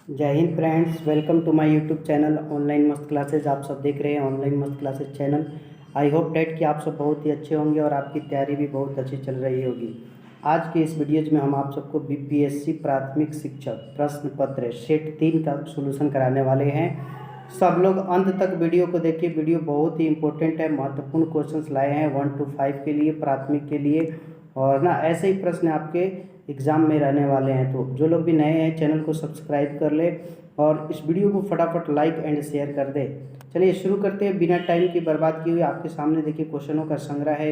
जय हिंद friends, welcome to my YouTube channel online Mast classes. आप सब देख रहे हैं online Mast classes channel. I hope that कि आप सब बहुत ही अच्छे होंगे और आपकी तैयारी भी बहुत अच्छी चल रही होगी। आज के इस वीडियोज में हम आप सबको बीपीएससी प्राथमिक शिक्षक प्रश्न पत्र सेट 3 का सोल्यूशन कराने वाले हैं। सब लोग अंत तक वीडियो को देखिए। वीडियो बहुत ही इंपॉर्टेंट है, महत्वपूर्ण क्वेश्चंस लाए हैं 1 to 5 के लिए, प्राथमिक के लिए। और ना ऐसे ही प्रश्न आपके एग्ज़ाम में रहने वाले हैं। तो जो लोग भी नए हैं चैनल को सब्सक्राइब कर ले और इस वीडियो को फटाफट लाइक एंड शेयर कर दे। चलिए शुरू करते हैं बिना टाइम की बर्बाद किए हुए। आपके सामने देखिए क्वेश्चनों का संग्रह है,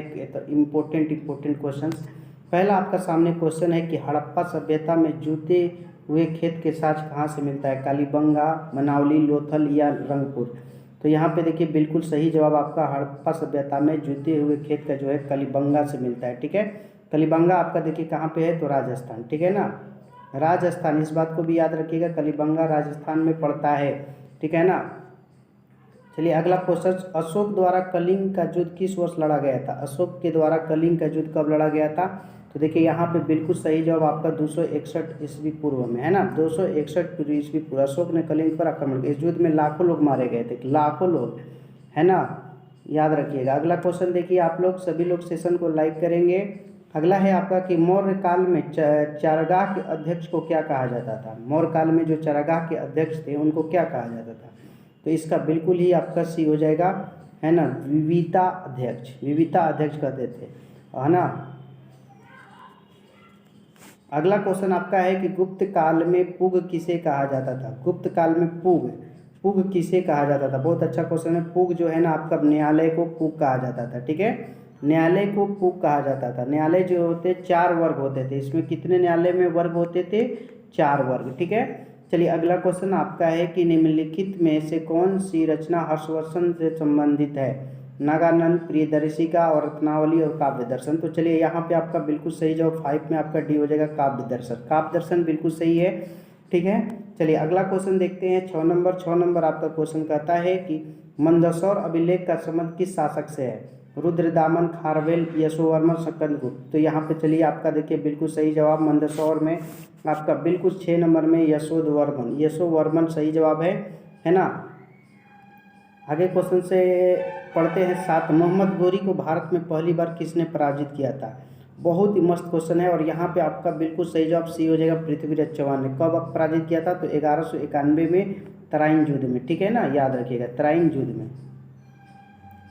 इम्पोर्टेंट क्वेश्चंस। पहला आपका सामने क्वेश्चन है कि हड़प्पा सभ्यता में जूते हुए खेत के साथ कहाँ से मिलता है? कालीबंगा, मनावली, लोथल या रंगपुर। तो यहाँ पे देखिए बिल्कुल सही जवाब आपका हड़प्पा सभ्यता में जूते हुए खेत का जो है कलीबंगा से मिलता है। ठीक है, कलीबंगा आपका देखिए कहाँ पे है? तो राजस्थान। ठीक है ना, राजस्थान, इस बात को भी याद रखिएगा, कलीबंगा राजस्थान में पड़ता है। ठीक है ना। चलिए अगला क्वेश्चन, अशोक द्वारा कलिंग का युद्ध किस वर्ष लड़ा गया था? अशोक के द्वारा कलिंग का युद्ध कब लड़ा गया था? तो देखिए यहाँ पे बिल्कुल सही जवाब आपका 261 ईस्वी पूर्व में है ना, 261 ईस्वी पूर्व अशोक ने कलिंग पर आक्रमण किया। इस युद्ध में लाखों लोग मारे गए थे, लाखों लोग, है ना, याद रखिएगा। अगला क्वेश्चन देखिए, आप लोग सभी लोग सेशन को लाइक करेंगे। अगला है आपका कि मौर्य काल में चारागाह के अध्यक्ष को क्या कहा जाता था? मौर्य काल में जो चारागाह के अध्यक्ष थे उनको क्या कहा जाता था? तो इसका बिल्कुल ही आपका सी हो जाएगा, है ना, विविता अध्यक्ष, विविता अध्यक्ष कहते थे, है ना। अगला क्वेश्चन आपका है कि गुप्त काल में पुग किसे कहा जाता था? गुप्त काल में पुग, पुग किसे कहा जाता था? बहुत अच्छा क्वेश्चन है। पुग जो है ना आपका न्यायालय को पुग कहा जाता था। ठीक है, न्यायालय को पुग कहा जाता था। न्यायालय जो होते 4 वर्ग होते थे। इसमें कितने न्यायालय में वर्ग होते थे? 4 वर्ग। ठीक है, चलिए अगला क्वेश्चन आपका है कि निम्नलिखित में से कौन सी रचना हर्षवर्धन से संबंधित है? नागानंद, प्रियदर्शिका और रत्नावली और काव्य दर्शन। तो चलिए यहाँ पे आपका बिल्कुल सही जवाब 5 में आपका डी हो जाएगा, काव्य दर्शन। काव्य दर्शन बिल्कुल सही है। ठीक है, चलिए अगला क्वेश्चन देखते हैं 6 नंबर आपका क्वेश्चन कहता है कि मंदसौर अभिलेख का संबंध किस शासक से है? रुद्रदामन, खारवेल, यशोवर्मन, स्कंदगुप्त। तो यहाँ पे चलिए आपका देखिए बिल्कुल सही जवाब मंदसौर में आपका बिल्कुल 6 नंबर में यशोवर्मन, यशोवर्मन सही जवाब है ना। आगे क्वेश्चन से पढ़ते हैं 7, मोहम्मद गोरी को भारत में पहली बार किसने पराजित किया था? बहुत ही मस्त क्वेश्चन है और यहाँ पे आपका बिल्कुल सही जवाब सी हो जाएगा, पृथ्वीराज चौहान ने। कब पराजित किया था? तो 1191 में तराइन युद्ध में। ठीक है ना, याद रखिएगा, तराइन युद्ध में।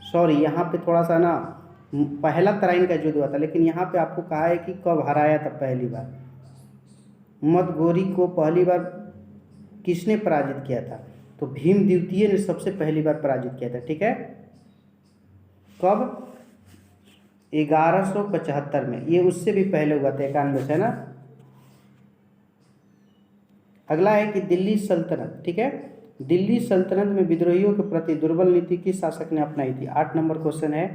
सॉरी, यहाँ पे थोड़ा सा ना, पहला तराइन का युद्ध हुआ था, लेकिन यहाँ पे आपको कहा है कि कब हराया था पहली बार। मोहम्मद गोरी को पहली बार किसने पराजित किया था? तो भीम द्वितीय ने सबसे पहली बार पराजित किया था। ठीक है, कब? 1175 में। ये उससे भी पहले हुआ था, 91 से, है ना। अगला है कि दिल्ली सल्तनत, ठीक है, दिल्ली सल्तनत में विद्रोहियों के प्रति दुर्बल नीति किस शासक ने अपनाई थी? 8 नंबर क्वेश्चन है।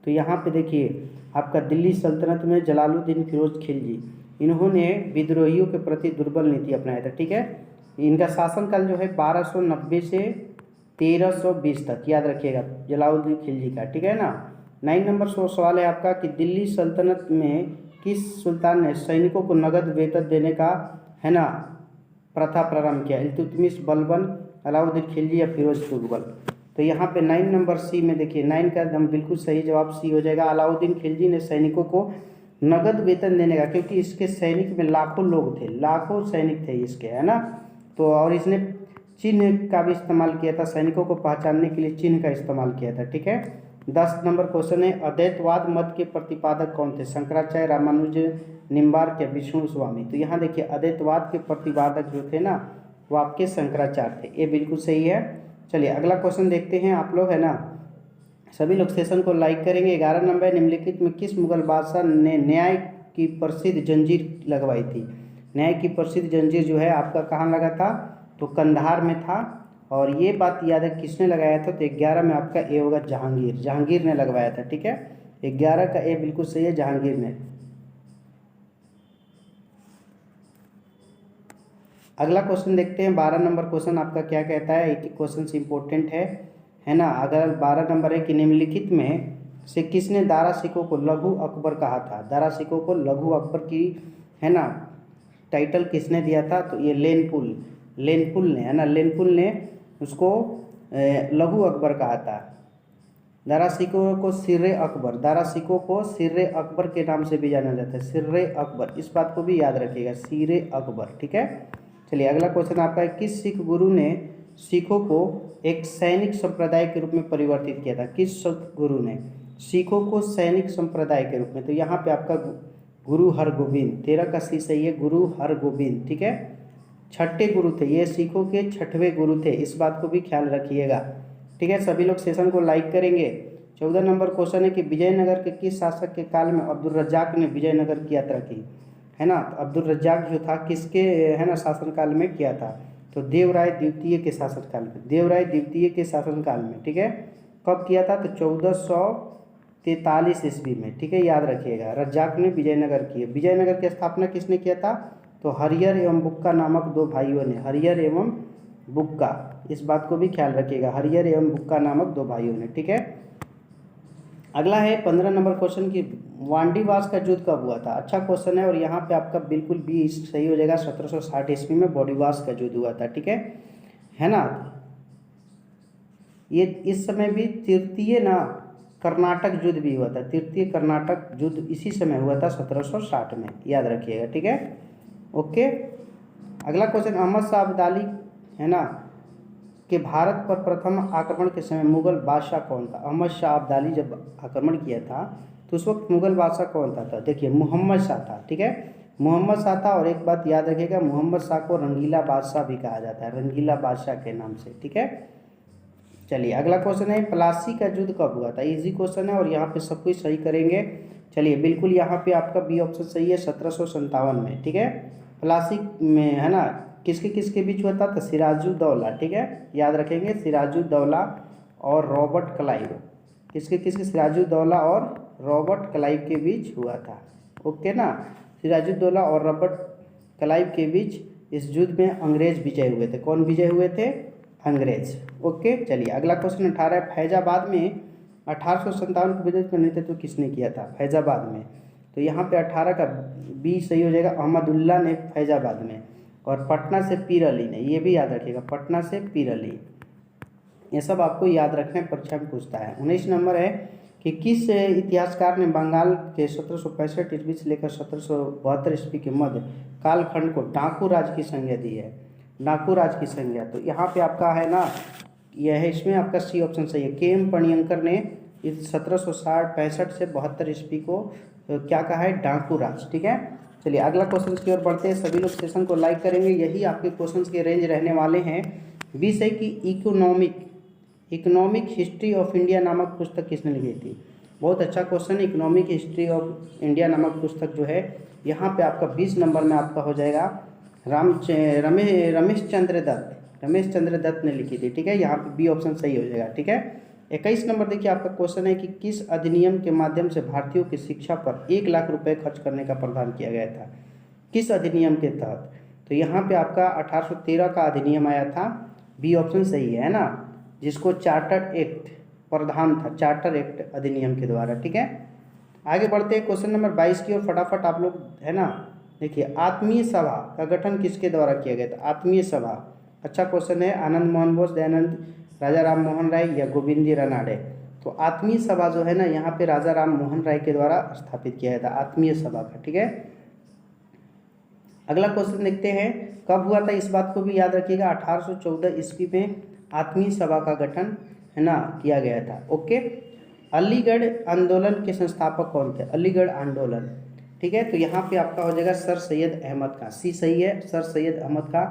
तो यहाँ पे देखिए आपका दिल्ली सल्तनत में जलालुद्दीन फिरोज खिलजी, इन्होंने विद्रोहियों के प्रति दुर्बल नीति अपनाया था। ठीक है, इनका शासनकाल जो है 1290 से 1320 तक, याद रखिएगा, जलालुद्दीन खिलजी का। ठीक है ना। 9 नंबर सवाल है आपका कि दिल्ली सल्तनत में किस सुल्तान ने सैनिकों को नगद वेतन देने का, है ना, प्रथा प्रारंभ किया? इल्तुतमिश, बलबन, अलाउद्दीन खिलजी या फिरोज तुगलक। तो यहाँ पे 9 नंबर सी में देखिए, 9 का एकदम बिल्कुल सही जवाब सी हो जाएगा। अलाउद्दीन खिलजी ने सैनिकों को नगद वेतन देने का, क्योंकि इसके सैनिक में लाखों लोग थे, लाखों सैनिक थे इसके, है ना। तो और इसने चिन्ह का भी इस्तेमाल किया था, सैनिकों को पहचानने के लिए चिन्ह का इस्तेमाल किया था। ठीक है, 10 नंबर क्वेश्चन है, अद्वैतवाद मत के प्रतिपादक कौन थे? शंकराचार्य, रामानुज, निम्बार्क या विष्णु स्वामी। तो यहाँ देखिए अद्वैतवाद के प्रतिपादक जो थे ना वो आपके शंकराचार्य थे, ये बिल्कुल सही है। चलिए अगला क्वेश्चन देखते हैं आप लोग, है ना, सभी लोग सेशन को लाइक करेंगे। 11 नंबर, निम्नलिखित में किस मुगल बादशाह ने न्याय की प्रसिद्ध जंजीर लगवाई थी? न्याय की प्रसिद्ध जंजीर जो है आपका कहाँ लगा था? तो कंधार में था। और ये बात याद है किसने लगाया था? तो 11 में आपका ए होगा, जहांगीर, जहांगीर ने लगवाया था। ठीक है, 11 का ए बिल्कुल सही है, जहांगीर ने। अगला क्वेश्चन देखते हैं 12 नंबर क्वेश्चन आपका क्या कहता है। एक क्वेश्चन इंपॉर्टेंट है ना। अगर 12 नंबर है कि निम्नलिखित में से किसने दारा सिकों को लघु अकबर कहा था? दारा सिकों को लघु अकबर की, है ना, टाइटल किसने दिया था? तो ये लेनपुल, लेनपुल ने, है ना, लेनपुल ने उसको लघु अकबर कहा था। दारा सिकों को सिर्रे अकबर, दारा सिकों को सिर्रे अकबर के नाम से भी जाना जाता है, सिर्रे अकबर, इस बात को भी याद रखिएगा, सिर्रे अकबर। ठीक है, चलिए अगला क्वेश्चन आपका है, किस सिख गुरु ने सिखों को एक सैनिक संप्रदाय के रूप में परिवर्तित किया था? किस सिख गुरु ने सिखों को सैनिक संप्रदाय के रूप में? तो यहाँ पे आपका गुरु हरगोविंद, 13 का सी सही है, गुरु हरगोविंद। ठीक है, छठे गुरु थे ये, सिखों के छठवें गुरु थे, इस बात को भी ख्याल रखिएगा। ठीक है, सभी लोग सेशन को लाइक करेंगे। 14 नंबर क्वेश्चन है कि विजयनगर के किस शासक के काल में अब्दुल रज्जाक ने विजयनगर की यात्रा की? है ना, तो अब्दुल रज्जाक जो था किसके, है ना, शासनकाल में किया था? तो देवराय द्वितीय के शासनकाल में, देवराय द्वितीय के शासनकाल में। ठीक है, कब किया था? तो 1443 ईस्वी में। ठीक है, याद रखिएगा, रज्जाक ने विजयनगर की है। विजयनगर की स्थापना किसने किया था? तो हरिहर एवं बुक्का नामक दो भाइयों ने, हरिहर एवं बुक्का, इस बात को भी ख्याल रखिएगा, हरिहर एवं बुक्का नामक दो भाइयों ने। ठीक है, अगला है 15 नंबर क्वेश्चन की वांडीवास का युद्ध कब हुआ था? अच्छा क्वेश्चन है, और यहाँ पे आपका बिल्कुल भी सही हो जाएगा, 1760 ईस्वी में वांडीवास का युद्ध हुआ था। ठीक है ना, ये इस समय भी तृतीय ना कर्नाटक युद्ध भी हुआ था, तृतीय कर्नाटक युद्ध इसी समय हुआ था 1760 में, याद रखिएगा। ठीक है, ओके। अगला क्वेश्चन, अहमद शाह अब्दाली, है ना, कि भारत पर प्रथम आक्रमण के समय मुगल बादशाह कौन था? अहमद शाह अब्दाली जब आक्रमण किया था तो उस वक्त मुगल बादशाह कौन था? देखिए मोहम्मद शाह था। ठीक है, मोहम्मद शाह था, और एक बात याद रखिएगा, मोहम्मद शाह को रंगीला बादशाह भी कहा जाता है, रंगीला बादशाह के नाम से। ठीक है, चलिए अगला क्वेश्चन है, प्लासी का युद्ध कब हुआ था? इजी क्वेश्चन है, और यहाँ पे सब कुछ सही करेंगे। चलिए बिल्कुल यहाँ पे आपका बी ऑप्शन सही है, 1757 में। ठीक है, प्लासी में, है ना, किसके बीच हुआ था? तो सिराजुद्दौला। ठीक है, याद रखेंगे, सिराजुद्दौला और रॉबर्ट क्लाइव, किसके सिराजुद्दौला और रॉबर्ट क्लाइव के बीच हुआ था। ओके ना, सिराजुद्दौला और रॉबर्ट क्लाइव के बीच इस युद्ध में अंग्रेज विजय हुए थे। कौन विजय हुए थे? अंग्रेज। ओके, चलिए अगला क्वेश्चन 18 है, फैजाबाद में 1857 को विजय का नेतृत्व किसने किया था? फैजाबाद में, तो यहाँ पे 18 का बी सही हो जाएगा, अहमदुल्ला ने फैजाबाद में, और पटना से पीर अली ने, ये भी याद रखिएगा, पटना से पीर अली। ये सब आपको याद रखना है, परीक्षा में पूछता है। 19 नंबर है कि किस इतिहासकार ने बंगाल के 1765 ईस्वी से लेकर 1772 ईस्वी के मध्य कालखंड को डाकू राज की संज्ञा दी है? डाकू राज की संज्ञा, तो यहाँ पे आपका है ना, यह है, इसमें आपका सी ऑप्शन सही है, के.एम. पणियंकर ने इस 1765 से 72 ईस्वी को क्या कहा है? डाकू राज। ठीक है, चलिए अगला क्वेश्चन की ओर बढ़ते हैं। सभी लोग सेशन को लाइक करेंगे, यही आपके क्वेश्चंस के रेंज रहने वाले हैं। 20 है कि इकोनॉमिक हिस्ट्री ऑफ इंडिया नामक पुस्तक किसने लिखी थी? बहुत अच्छा question, economic history of India नामक पुस्तक जो है, यहाँ पे आपका 20 नंबर में आपका हो जाएगा, रमेश चंद्र दत्त ने लिखी थी। ठीक है, यहाँ पे बी ऑप्शन सही हो जाएगा। ठीक है, 21 नंबर देखिए आपका क्वेश्चन है कि किस अधिनियम के माध्यम से भारतीयों की शिक्षा पर 1 लाख रुपए खर्च करने का प्रावधान किया गया था? किस अधिनियम के तहत? तो यहाँ पे आपका 1813 का अधिनियम आया था, बी ऑप्शन सही है ना, जिसको चार्टर एक्ट प्रावधान था, चार्टर एक्ट अधिनियम के द्वारा। ठीक है, आगे बढ़ते हैं क्वेश्चन नंबर 22 की ओर, फटाफट आप लोग, है ना, देखिए आत्मीय सभा का गठन किसके द्वारा किया गया था? आत्मीय सभा, अच्छा क्वेश्चन है, आनंद मोहन बोस, दयानंद, राजा राम मोहन राय या गोविंदी रनाडे? तो आत्मीय सभा जो है ना, यहाँ पे राजा राम मोहन राय के द्वारा स्थापित किया गया था आत्मीय सभा का। ठीक है, अगला क्वेश्चन देखते हैं, कब हुआ था? इस बात को भी याद रखिएगा, 1814 ईस्वी में आत्मीय सभा का गठन, है ना, किया गया था। ओके, अलीगढ़ आंदोलन के संस्थापक कौन थे? अलीगढ़ आंदोलन। ठीक है, तो यहाँ पे आपका हो जाएगा सर सैयद अहमद खां, सी सही है, सर सैयद अहमद खां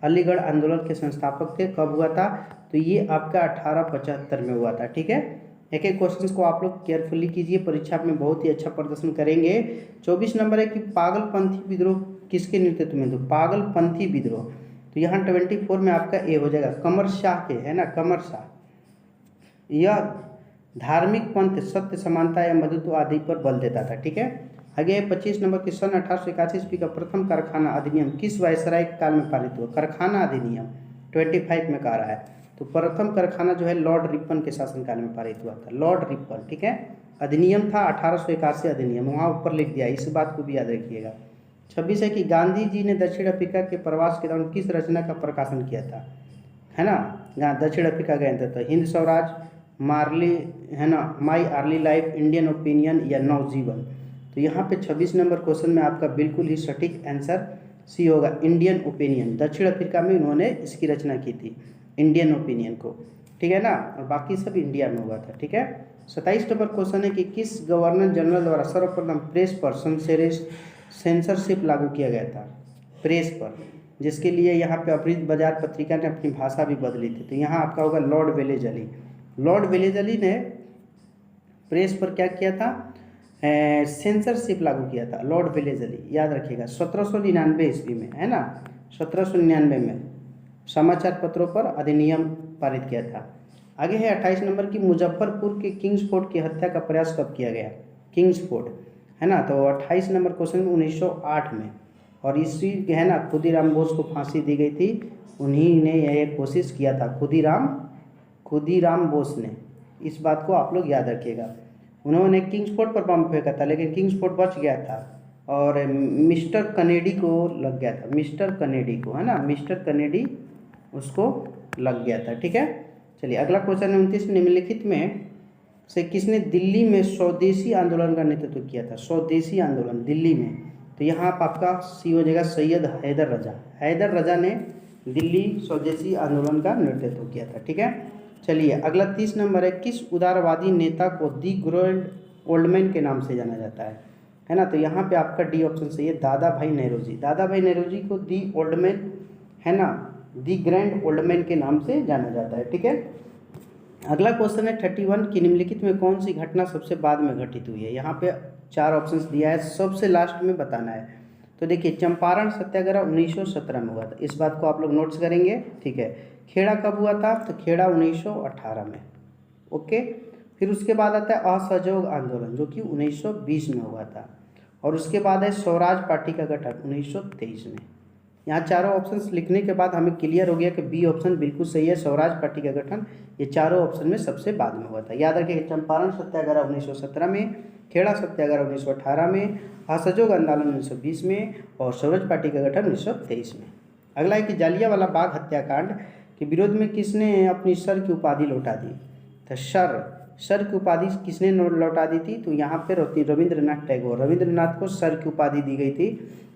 अलीगढ़ आंदोलन के संस्थापक थे। कब हुआ था? तो ये आपका 1875 में हुआ था। ठीक है, एक एक क्वेश्चन को आप लोग केयरफुली कीजिए, परीक्षा में बहुत ही अच्छा प्रदर्शन करेंगे। 24 नंबर है कि पागलपंथी विद्रोह किसके नेतृत्व में? तो पागलपंथी विद्रोह, तो यहाँ 24 में आपका ए हो जाएगा, कमर शाह के, है ना, कमर शाह। यह धार्मिक पंथ सत्य, समानता या मधुत्व आदि पर बल देता था। ठीक है, आगे 25 नंबर की सन 1881 ईस्वी का प्रथम कारखाना अधिनियम किस वायसराय काल में पारित हुआ? कारखाना अधिनियम 25 में कह रहा है, तो प्रथम कारखाना जो है लॉर्ड रिपन के शासनकाल में पारित हुआ था, लॉर्ड रिपन। ठीक है, अधिनियम था 1881 अधिनियम, वहाँ ऊपर लिख दिया, इस बात को भी याद रखिएगा। 26 है कि गांधी जी ने दक्षिण अफ्रीका के प्रवास के दौरान किस रचना का प्रकाशन किया था, है ना। दक्षिण अफ्रीका गए थे तो हिंद स्वराज, मार्ली, है ना, my early life, Indian opinion या नवजीवन। तो यहाँ पे 26 नंबर क्वेश्चन में आपका बिल्कुल ही सटीक आंसर सी होगा, इंडियन ओपिनियन। दक्षिण अफ्रीका में उन्होंने इसकी रचना की थी, इंडियन ओपिनियन को, ठीक है ना, और बाकी सब इंडिया में हुआ था, ठीक है। 27 नंबर क्वेश्चन है कि किस गवर्नर जनरल द्वारा सर्वप्रथम प्रेस पर सेंसरशिप लागू किया गया था, प्रेस पर, जिसके लिए यहाँ पे अमृत बाजार पत्रिका ने अपनी भाषा भी बदली थी। तो यहाँ आपका होगा लॉर्ड वेलेजली। लॉर्ड वेलेजली ने प्रेस पर क्या किया था, सेंसरशिप लागू किया था, लॉर्ड वेलेजली, याद रखिएगा। 1799 ईस्वी में, है ना, 1799 में समाचार पत्रों पर अधिनियम पारित किया था। आगे है 28 नंबर की मुजफ्फरपुर के किंग्सफोर्ड की हत्या का प्रयास कब किया गया, किंग्सफोर्ड, है ना। तो 28 नंबर क्वेश्चन में 1908 में, और इसी है ना खुदीराम बोस को फांसी दी गई थी, उन्हीं ने यह कोशिश किया था, खुदीराम बोस ने। इस बात को आप लोग याद रखिएगा। उन्होंने किंग्सफोर्ड पर बम फेंका था, लेकिन किंग्सफोर्ड बच गया था और मिस्टर कनेडी को लग गया था, मिस्टर कनेडी को, है ना, मिस्टर कनेडी उसको लग गया था, ठीक है। चलिए अगला क्वेश्चन है 29, निम्नलिखित में से किसने दिल्ली में स्वदेशी आंदोलन का नेतृत्व किया था, स्वदेशी आंदोलन दिल्ली में। तो यहाँ आपका सी हो जाएगा सैयद हैदर रजा। हैदर रजा ने दिल्ली स्वदेशी आंदोलन का नेतृत्व किया था, ठीक है। चलिए अगला 30 नंबर है, किस उदारवादी नेता को दी ग्रैंड ओल्ड मैन के नाम से जाना जाता है ना। तो यहाँ पे आपका डी ऑप्शन सही है, दादा भाई नेहरूजी। दादा भाई नेहरूजी को दी ओल्ड मैन, है ना, दी ग्रैंड ओल्ड मैन के नाम से जाना जाता है, ठीक है। अगला क्वेश्चन है 31 की निम्नलिखित में कौन सी घटना सबसे बाद में घटित हुई है। यहाँ पे 4 ऑप्शंस दिया है, सबसे लास्ट में बताना है। तो देखिए चंपारण सत्याग्रह 1917 में हुआ था, इस बात को आप लोग नोट्स करेंगे, ठीक है। खेड़ा कब हुआ था, तो खेड़ा 1918 में, ओके। फिर उसके बाद आता है असहयोग आंदोलन जो कि 1920 में हुआ था, और उसके बाद है स्वराज पार्टी का गठन 1923 में। यहाँ चारों ऑप्शंस लिखने के बाद हमें क्लियर हो गया कि बी ऑप्शन बिल्कुल सही है, स्वराज पार्टी का गठन ये चारों ऑप्शन में सबसे बाद में हुआ था। याद रखिए चंपारण सत्याग्रह 1917 में, खेड़ा सत्याग्रह 1918 में, असहयोग आंदोलन 1920 में, और स्वराज पार्टी का गठन 1923 में। अगला है कि जालियांवाला बाग हत्याकांड के विरोध में किसने अपनी सर की उपाधि लौटा दी। तो सर की उपाधि किसने लौटा दी थी, तो यहाँ पे रविंद्रनाथ टैगोर, रविंद्रनाथ को सर की उपाधि दी गई थी,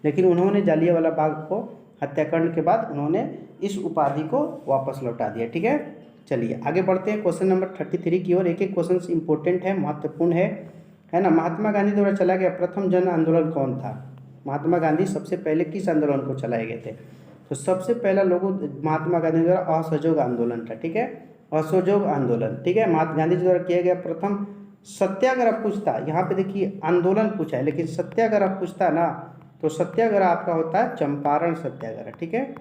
लेकिन उन्होंने जालियांवाला बाग को हत्याकांड के बाद उन्होंने इस उपाधि को वापस लौटा दिया, ठीक है। चलिए आगे बढ़ते हैं क्वेश्चन नंबर 33 की ओर। एक एक क्वेश्चन इंपॉर्टेंट है, महत्वपूर्ण है ना। महात्मा गांधी द्वारा चलाया गया प्रथम जन आंदोलन कौन था। महात्मा गांधी सबसे पहले किस आंदोलन को चलाए गए थे, तो सबसे पहला लोगों महात्मा गांधी द्वारा असहयोग आंदोलन था, ठीक है, असहयोग आंदोलन, ठीक है। महात्मा गांधी द्वारा किया गया प्रथम सत्याग्रह पूछता, यहाँ पे देखिए आंदोलन पूछा है लेकिन सत्याग्रह पूछता ना, तो सत्याग्रह आपका होता है चंपारण सत्याग्रह, ठीक है।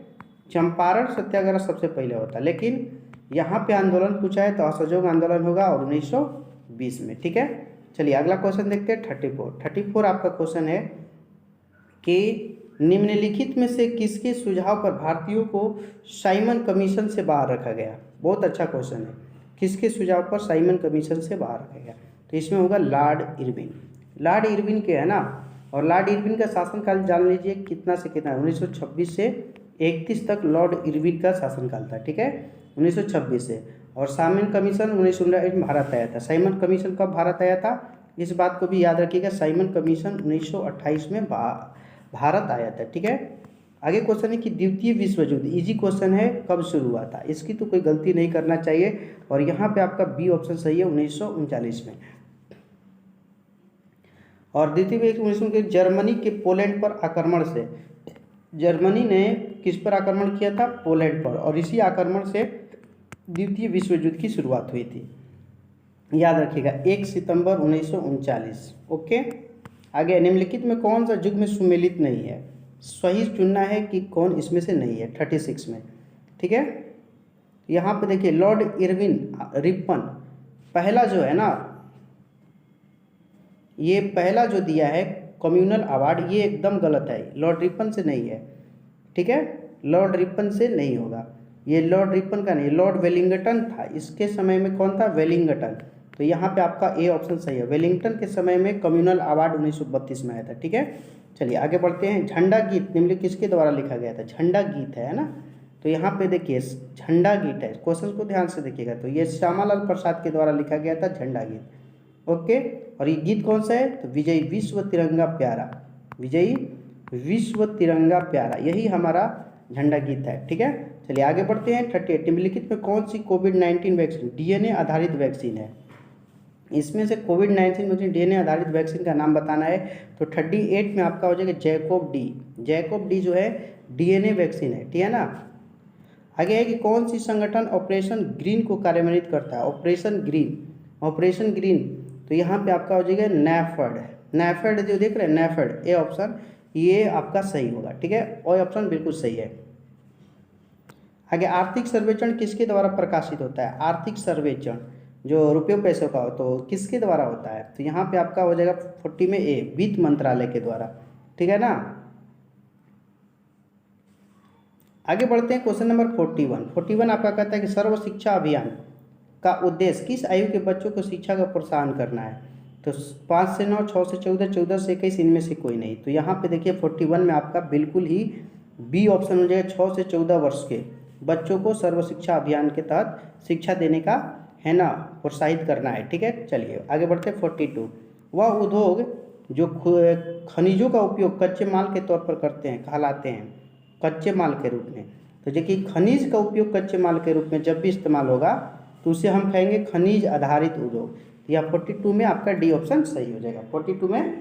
चंपारण सत्याग्रह सबसे पहले होता है, लेकिन यहाँ पे आंदोलन पूछा है तो असहयोग आंदोलन होगा और 1920 में, ठीक है। चलिए अगला क्वेश्चन देखते हैं 34 आपका क्वेश्चन है कि निम्नलिखित में से किसके सुझाव पर भारतीयों को साइमन कमीशन से बाहर रखा गया। बहुत अच्छा क्वेश्चन है, किसके सुझाव पर साइमन कमीशन से बाहर रखा गया, तो इसमें होगा लॉर्ड इरविन। लॉर्ड इरविन के, है ना, और लॉर्ड इरविन का शासनकाल जान लीजिए कितना से कितना, 1926 से 31 तक लॉर्ड इरविन का शासनकाल था, ठीक है, 1926 से। और साइमन कमीशन 1919 में भारत आया था। साइमन कमीशन कब भारत आया था, इस बात को भी याद रखिएगा, साइमन कमीशन 1928 में भारत आया था, ठीक है। आगे क्वेश्चन है कि द्वितीय विश्व युद्ध, इजी क्वेश्चन है, कब शुरू हुआ था, इसकी तो कोई गलती नहीं करना चाहिए, और यहाँ पे आपका बी ऑप्शन सही है, 1939 में। और द्वितीय विश्व युद्ध के जर्मनी के पोलैंड पर आक्रमण से, जर्मनी ने किस पर आक्रमण किया था, पोलैंड पर, और इसी आक्रमण से द्वितीय विश्व युद्ध की शुरुआत हुई थी, याद रखिएगा, 1 सितंबर 1939, ओके। आगे निम्नलिखित में कौन सा युग्म सुमेलित नहीं है, सही चुनना है कि कौन इसमें से नहीं है, 36 में, ठीक है। यहाँ पे देखिए लॉर्ड इरविन रिपन पहला जो है ना, ये पहला जो दिया है कम्युनल अवार्ड, ये एकदम गलत है, लॉर्ड रिपन से नहीं है, ठीक है, लॉर्ड रिपन से नहीं होगा, ये लॉर्ड रिपन का नहीं, लॉर्ड वेलिंगटन था, इसके समय में कौन था, वेलिंगटन, तो यहाँ पे आपका ए ऑप्शन सही है। वेलिंगटन के समय में कम्युनल अवार्ड 1932 में आया था। ठीक है, चलिए आगे बढ़ते हैं। झंडा गीत निम्नलिखित किसके द्वारा लिखा गया था? झंडा गीत है ना, तो यहाँ पे देखिए झंडा गीत है, क्वेश्चन को ध्यान से देखिएगा। तो ये श्यामालाल प्रसाद के द्वारा लिखा गया था झंडा गीत। ओके, और ये गीत कौन सा है? तो विजयी विश्व तिरंगा प्यारा, विजयी विश्व तिरंगा प्यारा, यही हमारा झंडा गीत है। ठीक है, चलिए आगे बढ़ते हैं। 38 निम्नलिखित में कौन सी कोविड-19 वैक्सीन डीएनए आधारित वैक्सीन है? इसमें से कोविड-19 वैक्सीन डीएनए आधारित वैक्सीन का नाम बताना है। तो 38 में आपका हो जाएगा जैकोब डी। जैकोब डी जो है डीएनए वैक्सीन है। ठीक है ना। आगे है कि कौन सी संगठन ऑपरेशन ग्रीन को कार्यान्वित करता है? ऑपरेशन ग्रीन, ऑपरेशन ग्रीन, तो यहाँ पे आपका हो जाएगा नैफेड। नैफेड जो देख रहे हैं नैफेड, ए ऑप्शन ये आपका सही होगा। ठीक है, और ऑप्शन बिल्कुल सही है। आगे आर्थिक सर्वेक्षण किसके द्वारा प्रकाशित होता है? आर्थिक सर्वेक्षण जो रुपये पैसों का हो तो किसके द्वारा होता है? तो यहाँ पे आपका हो जाएगा 40 में ए, वित्त मंत्रालय के द्वारा। ठीक है ना। आगे बढ़ते हैं क्वेश्चन नंबर 41 आपका कहता है कि सर्व शिक्षा अभियान का उद्देश्य किस आयु के बच्चों को शिक्षा का प्रोत्साहन करना है? तो 5 से 9, 6 से 14, 14 से 21, इनमें से कोई नहीं। तो यहाँ पे देखिए 41 में आपका बिल्कुल ही बी ऑप्शन हो जाएगा। 6 से 14 वर्ष के बच्चों को सर्व शिक्षा अभियान के तहत शिक्षा देने का है ना, प्रोत्साहित करना है। ठीक है, चलिए आगे बढ़ते हैं। 42 वह उद्योग जो खनिजों का उपयोग कच्चे माल के तौर पर करते हैं कहलाते हैं कच्चे माल के रूप में। तो देखिए खनिज का उपयोग कच्चे माल के रूप में जब भी इस्तेमाल होगा तो उसे हम कहेंगे खनिज आधारित उद्योग। या 42 में आपका डी ऑप्शन सही हो जाएगा। 42 में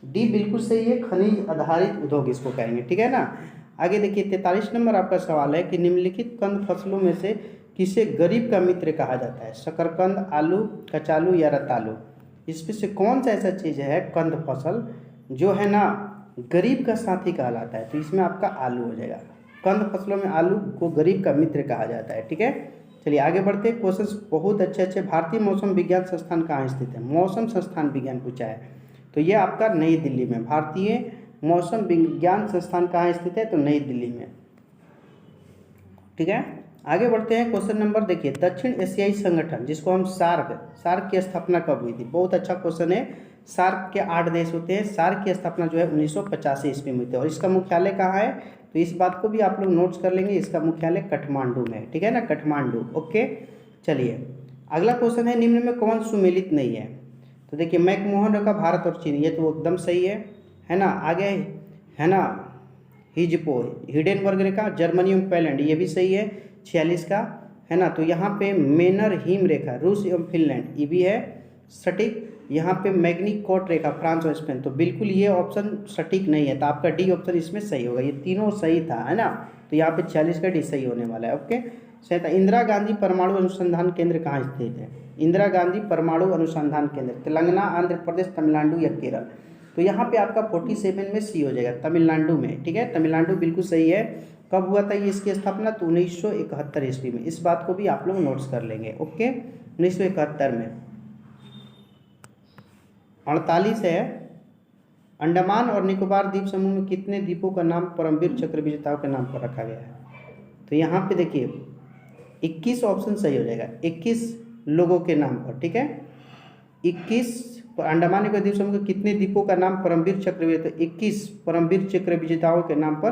डी बिल्कुल सही है, खनिज आधारित उद्योग इसको कहेंगे। ठीक है ना। आगे देखिए 43 नंबर आपका सवाल है कि निम्नलिखित कंद फसलों में से किसे गरीब का मित्र कहा जाता है? शकरकंद, आलू, कचालू या रतालू? इसमें से कौन सा ऐसा चीज़ है कंद फसल जो है ना गरीब का साथी कहलाता है? तो इसमें आपका आलू हो जाएगा। कंद फसलों में आलू को गरीब का मित्र कहा जाता है। ठीक है, चलिए आगे बढ़ते हैं। क्वेश्चन बहुत अच्छे। भारतीय मौसम विज्ञान संस्थान कहाँ स्थित है? मौसम संस्थान विज्ञान पूछा है, तो ये आपका नई दिल्ली में। भारतीय मौसम विज्ञान संस्थान कहाँ स्थित है? तो नई दिल्ली में। ठीक है, आगे बढ़ते हैं। क्वेश्चन नंबर देखिए दक्षिण एशियाई संगठन जिसको हम सार्क की स्थापना कब हुई थी? बहुत अच्छा क्वेश्चन है। सार्क के 8 देश होते हैं। सार्क की स्थापना जो है 1985 ईस्वी में हुई थी। और इसका मुख्यालय कहाँ है? तो इस बात को भी आप लोग नोट्स कर लेंगे, इसका मुख्यालय काठमांडू में है। ठीक है ना, काठमांडू। ओके, चलिए अगला क्वेश्चन है निम्न में कौन सुमेलित नहीं है? तो देखिए मैकमोहन का भारत और चीन, ये तो एकदम सही है ना। आगे है ना हिजपो हिडेनबर्ग रेखा जर्मनी एवं पोलैंड, ये भी सही है 46 का है ना। तो यहाँ पे मेनर हिम रेखा रूस एवं फिनलैंड, ये भी है सटीक। यहाँ पे मैग्नीकोट रेखा फ्रांस और स्पेन, तो बिल्कुल ये ऑप्शन सटीक नहीं है। तो आपका डी ऑप्शन इसमें सही होगा। ये तीनों सही था है ना, तो यहाँ पे 46 का डी सही होने वाला है। ओके, सही था। इंदिरा गांधी परमाणु अनुसंधान केंद्र कहाँ स्थित है? इंदिरा गांधी परमाणु अनुसंधान केंद्र तेलंगाना, आंध्र प्रदेश, तमिलनाडु या केरल? तो यहाँ पे आपका 47 में सी हो जाएगा, तमिलनाडु में। ठीक है, तमिलनाडु बिल्कुल सही है। कब हुआ था ये इसकी स्थापना? तो 1971 ईस्वी में। इस बात को भी आप लोग नोट्स कर लेंगे। ओके, 1971 में। 48 है अंडमान और निकोबार द्वीप समूह में कितने द्वीपों का नाम परमवीर चक्र विजेताओं के नाम पर रखा गया है? तो यहाँ पे देखिए 21 ऑप्शन सही हो जाएगा, 21 लोगों के नाम पर। ठीक है, 21 अंडमान निकोबार द्वीप समूह के कितने द्वीपों का नाम परमवीर चक्र विजेता? 21 परमवीर चक्र विजेताओं के नाम पर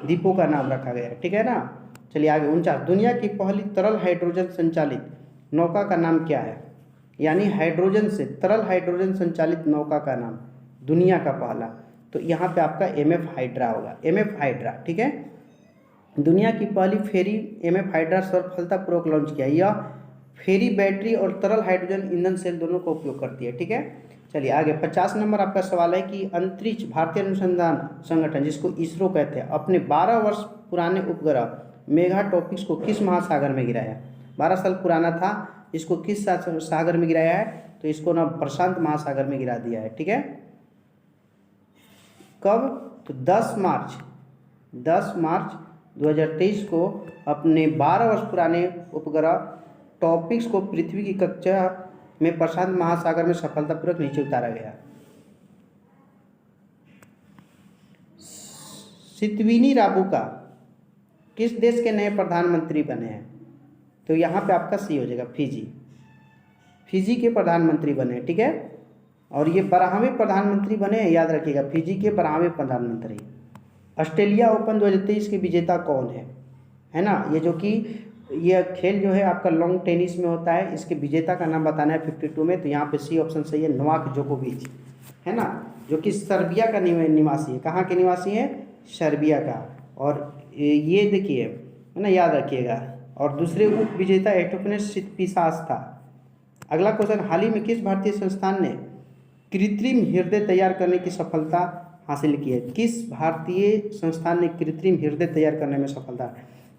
द्वीपों का नाम रखा गया है। ठीक है ना। चलिए आगे 49 दुनिया की पहली तरल हाइड्रोजन संचालित नौका का नाम क्या है? यानी हाइड्रोजन से तरल हाइड्रोजन संचालित नौका का नाम दुनिया का पहला, तो यहाँ पे आपका MF हाइड्रा होगा, MF हाइड्रा। ठीक है, दुनिया की पहली फेरी MF हाइड्रा सफलतापूर्वक लॉन्च किया। यह फेरी बैटरी और तरल हाइड्रोजन ईंधन सेल दोनों का उपयोग करती है। ठीक है, चलिए आगे 50 नंबर आपका सवाल है कि अंतरिक्ष भारतीय अनुसंधान संगठन जिसको इसरो कहते हैं अपने 12 वर्ष पुराने उपग्रह मेगा टॉपिक्स को किस महासागर में गिराया? 12 साल पुराना था, इसको किस सागर में गिराया है? तो इसको ना प्रशांत महासागर में गिरा दिया है। ठीक है, कब? तो 10 मार्च 2023 को अपने 12 वर्ष पुराने उपग्रह टॉपिक्स को पृथ्वी की कक्षा में प्रशांत महासागर में सफलतापूर्वक नीचे उतारा गया। सितवीनी राबुका किस देश के नए प्रधानमंत्री बने हैं? तो यहाँ पे आपका सी हो जाएगा, फिजी। फिजी के प्रधानमंत्री बने, ठीक है। और ये 12वें प्रधानमंत्री बने, याद रखिएगा, फिजी के 12वें प्रधानमंत्री। ऑस्ट्रेलिया ओपन 2023 के विजेता कौन है ना। ये जो कि ये खेल जो है आपका लॉन्ग टेनिस में होता है, इसके विजेता का नाम बताना है 52 में। तो यहाँ पे सी ऑप्शन सही है, नोवाक जोकोविच, है ना, जो कि सर्बिया का निवासी है। कहाँ के निवासी है? सर्बिया का। और ये देखिए, है ना, याद रखिएगा। और दूसरे उप विजेता एस्टोफेनस सिटसिपास था। अगला क्वेश्चन, हाल ही में किस भारतीय संस्थान ने कृत्रिम हृदय तैयार करने की सफलता हासिल की है? किस भारतीय संस्थान ने कृत्रिम हृदय तैयार करने में सफलता?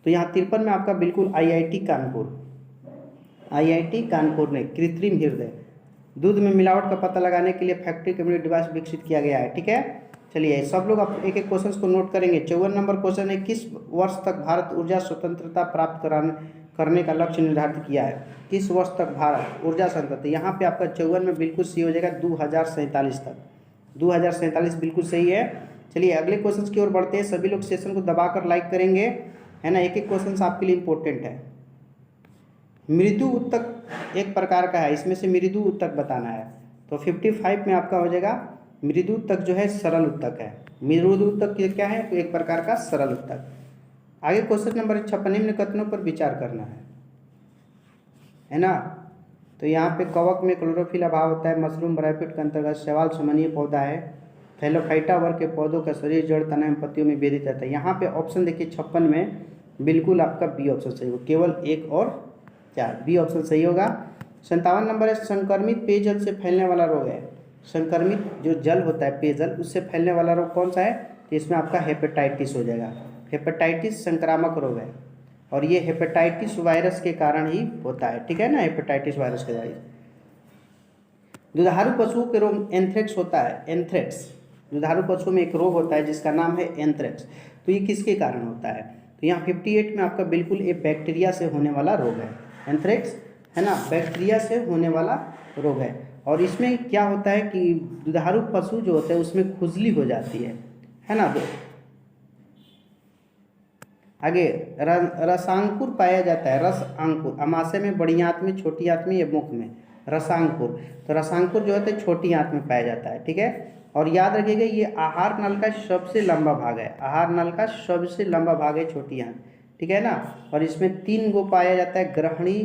तो यहाँ 53 में आपका बिल्कुल आईआईटी कानपुर ने कृत्रिम हृदय, दूध में मिलावट का पता लगाने के लिए फैक्ट्री कम्युनिटी डिवाइस विकसित किया गया है, ठीक है। चलिए सब लोग आप एक एक क्वेश्चन को नोट करेंगे। 54 नंबर क्वेश्चन है, किस वर्ष तक भारत ऊर्जा स्वतंत्रता प्राप्त करने का लक्ष्य निर्धारित किया है? किस वर्ष तक भारत ऊर्जा स्वतंत्रता? यहाँ पे आपका 54 में बिल्कुल सही हो जाएगा 2047 तक। 2047 बिल्कुल सही है। चलिए अगले क्वेश्चन की ओर बढ़ते हैं। सभी लोग सेशन को दबाकर लाइक करेंगे, है ना। एक एक क्वेश्चन आपके लिए इंपॉर्टेंट है। मृदु उत्तक एक प्रकार का है, इसमें से मृदु उत्तक बताना है। तो 55 में आपका हो जाएगा मृदु उत्तक जो है सरल उत्तक है। मृदु उत्तक क्या है? तो एक प्रकार का सरल उत्तक। आगे क्वेश्चन नंबर 56, निम्न कथनों पर विचार करना है ना। तो यहाँ पे कवक में क्लोरोफिल अभाव होता है। मशरूम ब्रायोफिट के अंतर्गत शैवाल समनीय पौधा है। थैलोफाइटा वर्ग के पौधों का शरीर जड़ तना एवं पत्तियों में विभेदित रहता है। यहाँ पे ऑप्शन देखिए 56 में बिल्कुल आपका बी ऑप्शन सही होगा, केवल 1 और 4, बी ऑप्शन सही होगा। 57 नंबर है, संक्रमित पेयजल से फैलने वाला रोग है। संक्रमित जो जल होता है पेयजल, उससे फैलने वाला रोग कौन सा है? तो इसमें आपका हेपेटाइटिस हो जाएगा। हेपेटाइटिस संक्रामक रोग है और ये हेपेटाइटिस वायरस के कारण ही होता है, ठीक है ना, हेपेटाइटिस वायरस के द्वारा। दुधारू पशुओं के रोग एंथ्रेक्स होता है। एंथ्रेक्स, दुधारू पशुओं में एक रोग होता है जिसका नाम है एंथ्रेक्स। तो ये किसके कारण होता है? तो यहाँ 58 में आपका बिल्कुल एक बैक्टीरिया से होने वाला रोग है। एंथ्रेक्स, है ना, बैक्टीरिया से होने वाला रोग है। और इसमें क्या होता है कि दुधारू पशु जो होते हैं उसमें खुजली हो जाती है ना। आगे रसांकुर पाया जाता है। रस अंकुर, अमाशय में, बड़ी आंत में, छोटी आंत में या मुख में? रसांकुर। तो रसांकुर जो होता है छोटी आंत में पाया जाता है, ठीक है। और याद रखिएगा ये आहार नल का सबसे लंबा भाग है। आहार नल का सबसे लंबा भाग है छोटी आंत, ठीक है ना। और इसमें 3 गो पाया जाता है, ग्रहणी,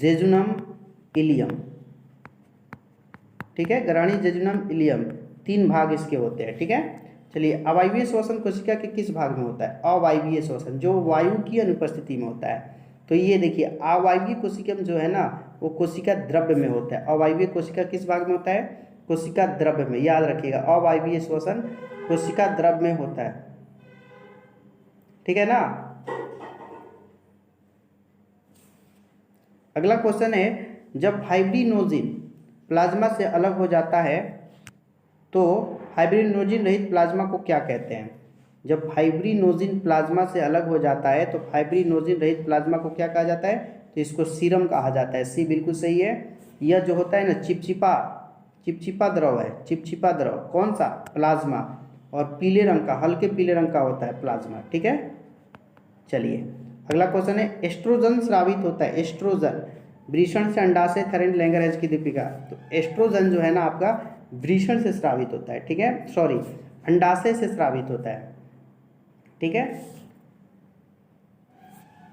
जेजुनम, इलियम, ठीक है। ग्रहणी, जेजुनम, इलियम, 3 भाग इसके होते हैं, ठीक है। चलिए अवायवीय श्वसन कोशिका के किस भाग में होता है? अवायवीय श्वसन, जो वायु की अनुपस्थिति में होता है। तो ये देखिए अवायवीय कोशिका जो है ना वो कोशिका द्रव्य में होता है। अवायवीय कोशिका किस भाग में होता है? कोशिका द्रव्य में, याद रखिएगा। अवायवीय श्वसन कोशिका द्रव्य में होता है, ठीक है ना। अगला क्वेश्चन है, जब फाइब्रिनोजिन प्लाज्मा से अलग हो जाता है तो फाइब्रिनोजिन रहित प्लाज्मा को क्या कहते हैं? जब फाइब्रिनोजिन प्लाज्मा से अलग हो जाता है तो फाइब्रिनोजिन रहित प्लाज्मा को क्या कहा जाता है? तो इसको सीरम कहा जाता है। सी बिल्कुल सही है। यह जो होता है ना चिपचिपा द्रव है। चिपचिपा द्रव कौन सा? प्लाज्मा। और पीले रंग का, हल्के पीले रंग का होता है प्लाज्मा, ठीक है। चलिए अगला क्वेश्चन है, एस्ट्रोजन स्रावित होता है। एस्ट्रोजन, वृषण से अंडाशय, थैरेंट लैंगरहैज की दीपिका। तो एस्ट्रोजन जो है ना आपका वृषण से स्रावित होता है, ठीक है, सॉरी अंडाशय से स्रावित होता है, ठीक है।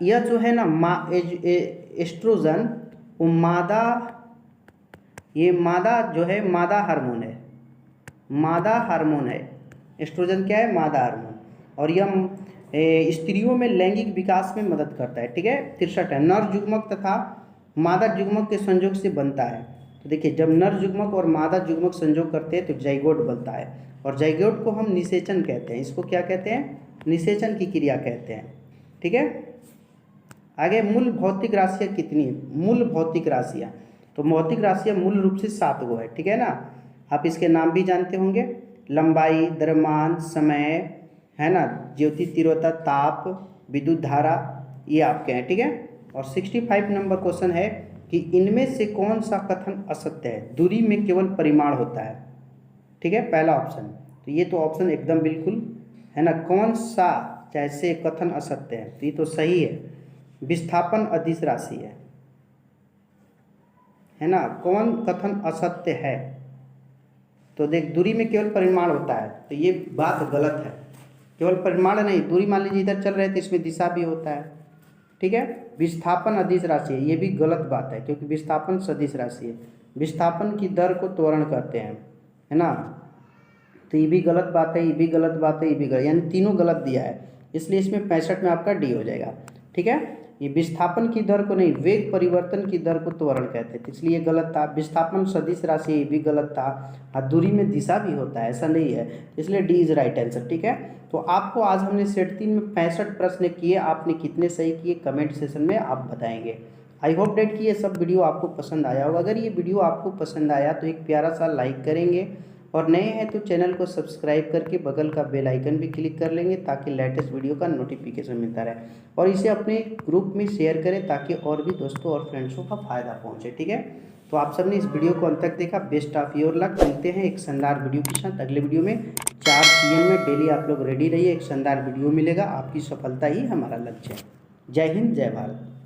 यह जो है ना एस्ट्रोजन वो मादा, ये मादा जो है मादा हार्मोन है। मादा हार्मोन है एस्ट्रोजन, क्या है? मादा हार्मोन। और यह स्त्रियों में लैंगिक विकास में मदद करता है, ठीक है। 63 है, नर युग्मक तथा मादा युग्मक के संयोग से बनता है। तो देखिए जब नर युग्मक और मादा युग्मक संयोग करते हैं तो जाइगोट बनता है। और जाइगोट को हम निषेचन कहते हैं। इसको क्या कहते हैं? निषेचन की क्रिया कहते हैं, ठीक है। आगे मूल भौतिक राशियाँ कितनी है? मूल भौतिक राशियाँ, तो भौतिक राशियाँ मूल रूप से 7 गो है, ठीक है ना। आप इसके नाम भी जानते होंगे, लंबाई, द्रव्यमान, समय, है ना, ज्योति तीव्रता, ताप, विद्युत धारा, ये आपके हैं, ठीक है। और 65 नंबर क्वेश्चन है कि इनमें से कौन सा कथन असत्य है? दूरी में केवल परिमाण होता है, ठीक है, पहला ऑप्शन। तो ये तो ऑप्शन एकदम बिल्कुल है ना, कौन सा जैसे कथन असत्य है? तो ये तो सही है, विस्थापन अदिश राशि है है ना। कौन कथन असत्य है? तो देख, दूरी में केवल परिमाण होता है, तो ये बात गलत है। केवल परिमाण नहीं, दूरी मान लीजिए इधर चल रहे थे, इसमें दिशा भी होता है, ठीक है। विस्थापन अदिश राशि है, ये भी गलत बात है, क्योंकि विस्थापन सदिश राशि है। विस्थापन की दर को त्वरण कहते हैं, है ना। तो ये भी गलत बात है, ये भी गलत बात है, ये भी गलत, यानी तीनों गलत दिया है, इसलिए इसमें 65 में आपका डी हो जाएगा, ठीक है। ये विस्थापन की दर को नहीं, वेग परिवर्तन की दर को त्वरण कहते थे, इसलिए गलत था। विस्थापन सदिश राशि, ये भी गलत था। और दूरी में दिशा भी होता है, ऐसा नहीं है, इसलिए डी इज राइट आंसर, ठीक है। तो आपको आज हमने सेट 3 में 65 प्रश्न किए, आपने कितने सही किए कमेंट सेशन में आप बताएंगे। आई होप डेट कि ये सब वीडियो आपको पसंद आया होगा। अगर ये वीडियो आपको पसंद आया तो एक प्यारा सा लाइक करेंगे, और नए हैं तो चैनल को सब्सक्राइब करके बगल का बेल आइकन भी क्लिक कर लेंगे, ताकि लेटेस्ट वीडियो का नोटिफिकेशन मिलता रहे। और इसे अपने ग्रुप में शेयर करें, ताकि और भी दोस्तों और फ्रेंड्सों का फ़ायदा पहुंचे, ठीक है। तो आप सबने इस वीडियो को अंत तक देखा, बेस्ट ऑफ योर लक। मिलते हैं एक शानदार वीडियो के साथ अगले वीडियो में। 4 PM में डेली आप लोग रेडी रहिए, एक शानदार वीडियो मिलेगा, आपकी सफलता ही हमारा लक्ष्य है। जय हिंद, जय भारत।